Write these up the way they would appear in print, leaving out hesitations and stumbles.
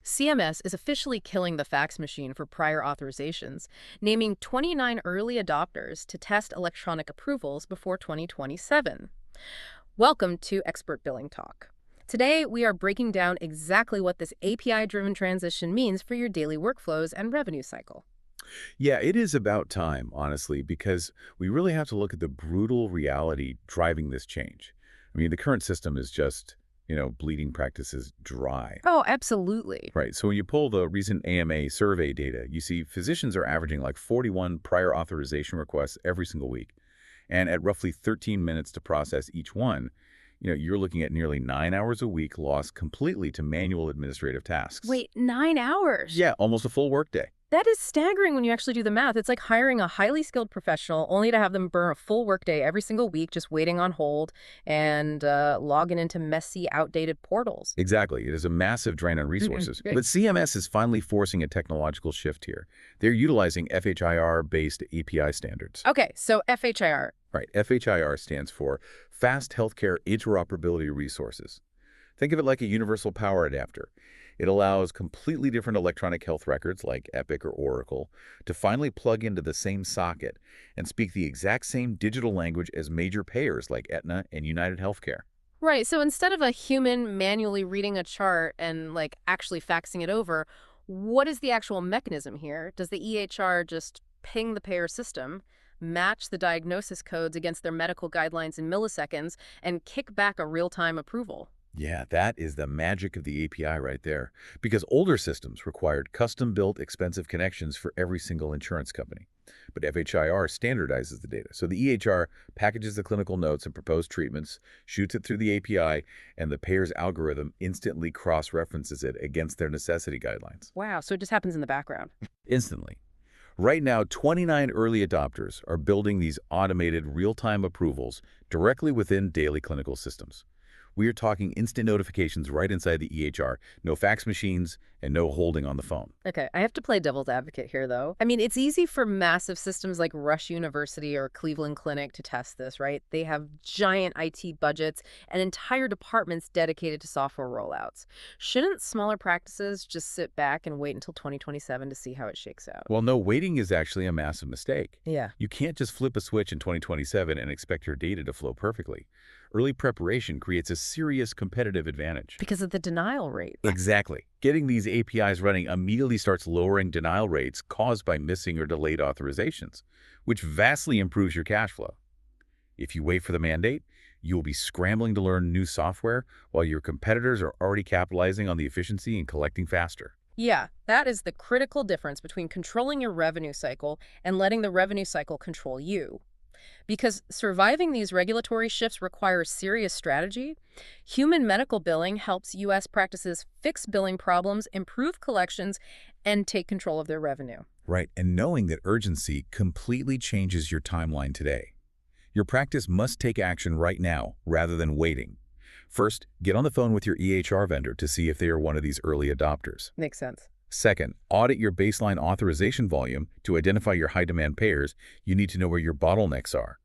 CMS is officially killing the fax machine for prior authorizations, naming 29 early adopters to test electronic approvals before 2027. Welcome to Expert Billing Talk. Today, we are breaking down exactly what this API-driven transition means for your daily workflows and revenue cycle. Yeah, it is about time, honestly, because we really have to look at the brutal reality driving this change. I mean, the current system is just, bleeding practices dry. Oh, absolutely. Right. So when you pull the recent AMA survey data, you see physicians are averaging like 41 prior authorization requests every single week. And at roughly 13 minutes to process each one, you're looking at nearly 9 hours a week lost completely to manual administrative tasks. Wait, 9 hours? Yeah, almost a full workday. That is staggering when you actually do the math. It's like hiring a highly skilled professional only to have them burn a full workday every single week just waiting on hold and logging into messy, outdated portals. Exactly. It is a massive drain on resources. Great. But CMS is finally forcing a technological shift here. They're utilizing FHIR-based API standards. Okay, so FHIR. Right. FHIR stands for Fast Healthcare Interoperability Resources. Think of it like a universal power adapter. It allows completely different electronic health records like Epic or Oracle to finally plug into the same socket and speak the exact same digital language as major payers like Aetna and United Healthcare. Right, so instead of a human manually reading a chart and actually faxing it over, what is the actual mechanism here? Does the EHR just ping the payer system, match the diagnosis codes against their medical guidelines in milliseconds, and kick back a real-time approval? Yeah, that is the magic of the API right there. Because older systems required custom-built, expensive connections for every single insurance company. But FHIR standardizes the data. So the EHR packages the clinical notes and proposed treatments, shoots it through the API, and the payer's algorithm instantly cross-references it against their necessity guidelines. Wow, so it just happens in the background. Instantly. Right now, 29 early adopters are building these automated real-time approvals directly within daily clinical systems. We are talking instant notifications right inside the EHR, no fax machines, and no holding on the phone. Okay, I have to play devil's advocate here, though. I mean, it's easy for massive systems like Rush University or Cleveland Clinic to test this, right? They have giant IT budgets and entire departments dedicated to software rollouts. Shouldn't smaller practices just sit back and wait until 2027 to see how it shakes out? Well, no, waiting is actually a massive mistake. Yeah. You can't just flip a switch in 2027 and expect your data to flow perfectly. Early preparation creates a serious competitive advantage. Because of the denial rate. Exactly. Getting these APIs running immediately starts lowering denial rates caused by missing or delayed authorizations, which vastly improves your cash flow. If you wait for the mandate, you will be scrambling to learn new software while your competitors are already capitalizing on the efficiency and collecting faster. Yeah, that is the critical difference between controlling your revenue cycle and letting the revenue cycle control you. Because surviving these regulatory shifts requires serious strategy, human medical billing helps U.S. practices fix billing problems, improve collections, and take control of their revenue. Right, and knowing that urgency completely changes your timeline today. Your practice must take action right now rather than waiting. First, get on the phone with your EHR vendor to see if they are one of these early adopters. Makes sense. Second, audit your baseline authorization volume to identify your high-demand payers. You need to know where your bottlenecks are.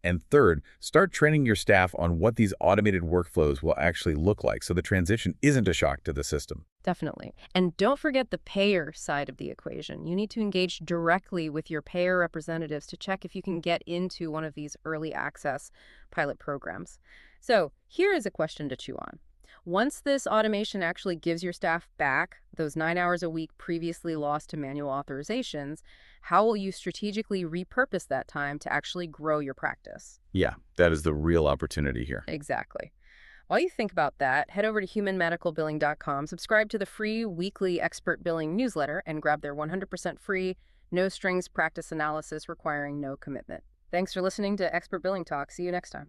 And third, start training your staff on what these automated workflows will actually look like so the transition isn't a shock to the system. Definitely. And don't forget the payer side of the equation. You need to engage directly with your payer representatives to check if you can get into one of these early access pilot programs. So here is a question to chew on. Once this automation actually gives your staff back those 9 hours a week previously lost to manual authorizations, how will you strategically repurpose that time to actually grow your practice? Yeah, that is the real opportunity here. Exactly. While you think about that, head over to humanmedicalbilling.com, subscribe to the free weekly Expert Billing newsletter, and grab their 100% free, no-strings practice analysis requiring no commitment. Thanks for listening to Expert Billing Talk. See you next time.